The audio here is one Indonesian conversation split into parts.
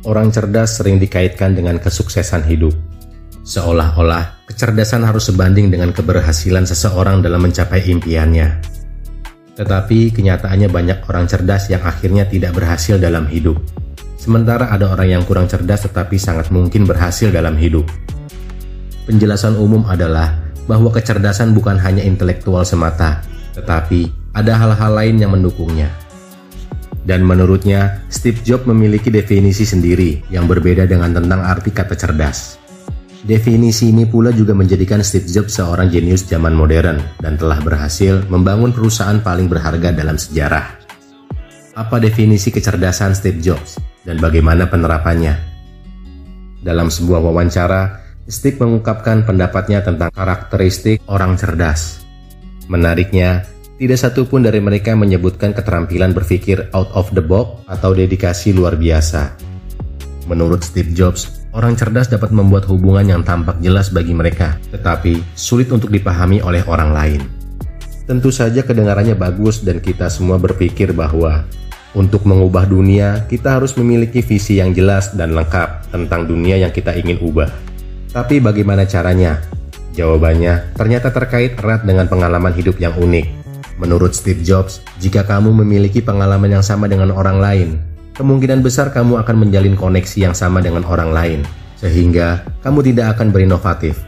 Orang cerdas sering dikaitkan dengan kesuksesan hidup. Seolah-olah kecerdasan harus sebanding dengan keberhasilan seseorang dalam mencapai impiannya. Tetapi kenyataannya banyak orang cerdas yang akhirnya tidak berhasil dalam hidup. Sementara ada orang yang kurang cerdas tetapi sangat mungkin berhasil dalam hidup. Penjelasan umum adalah bahwa kecerdasan bukan hanya intelektual semata, tetapi ada hal-hal lain yang mendukungnya. Dan menurutnya, Steve Jobs memiliki definisi sendiri yang berbeda dengan tentang arti kata cerdas. Definisi ini pula juga menjadikan Steve Jobs seorang jenius zaman modern dan telah berhasil membangun perusahaan paling berharga dalam sejarah. Apa definisi kecerdasan Steve Jobs dan bagaimana penerapannya? Dalam sebuah wawancara, Steve mengungkapkan pendapatnya tentang karakteristik orang cerdas. Menariknya, tidak satupun dari mereka menyebutkan keterampilan berpikir out of the box atau dedikasi luar biasa. Menurut Steve Jobs, orang cerdas dapat membuat hubungan yang tampak jelas bagi mereka, tetapi sulit untuk dipahami oleh orang lain. Tentu saja kedengarannya bagus dan kita semua berpikir bahwa untuk mengubah dunia, kita harus memiliki visi yang jelas dan lengkap tentang dunia yang kita ingin ubah. Tapi bagaimana caranya? Jawabannya ternyata terkait erat dengan pengalaman hidup yang unik. Menurut Steve Jobs, jika kamu memiliki pengalaman yang sama dengan orang lain, kemungkinan besar kamu akan menjalin koneksi yang sama dengan orang lain, sehingga kamu tidak akan berinovatif.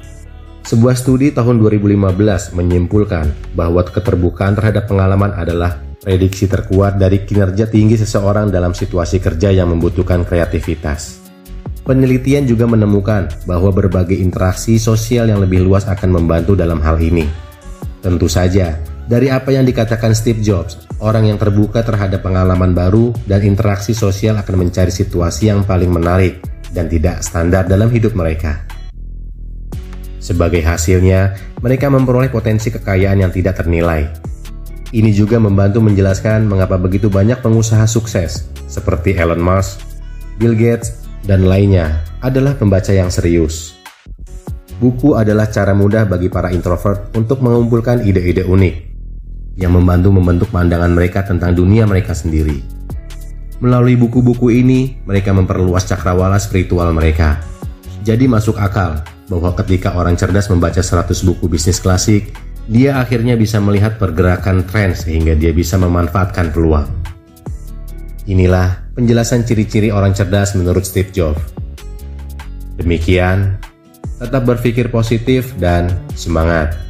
Sebuah studi tahun 2015 menyimpulkan bahwa keterbukaan terhadap pengalaman adalah prediksi terkuat dari kinerja tinggi seseorang dalam situasi kerja yang membutuhkan kreativitas. Penelitian juga menemukan bahwa berbagai interaksi sosial yang lebih luas akan membantu dalam hal ini. Tentu saja, dari apa yang dikatakan Steve Jobs, orang yang terbuka terhadap pengalaman baru dan interaksi sosial akan mencari situasi yang paling menarik dan tidak standar dalam hidup mereka. Sebagai hasilnya, mereka memperoleh potensi kekayaan yang tidak ternilai. Ini juga membantu menjelaskan mengapa begitu banyak pengusaha sukses, seperti Elon Musk, Bill Gates, dan lainnya, adalah pembaca yang serius. Buku adalah cara mudah bagi para introvert untuk mengumpulkan ide-ide unik yang membantu membentuk pandangan mereka tentang dunia mereka sendiri. Melalui buku-buku ini, mereka memperluas cakrawala spiritual mereka. Jadi masuk akal bahwa ketika orang cerdas membaca 100 buku bisnis klasik, dia akhirnya bisa melihat pergerakan tren sehingga dia bisa memanfaatkan peluang. Inilah penjelasan ciri-ciri orang cerdas menurut Steve Jobs. Demikian, tetap berpikir positif dan semangat.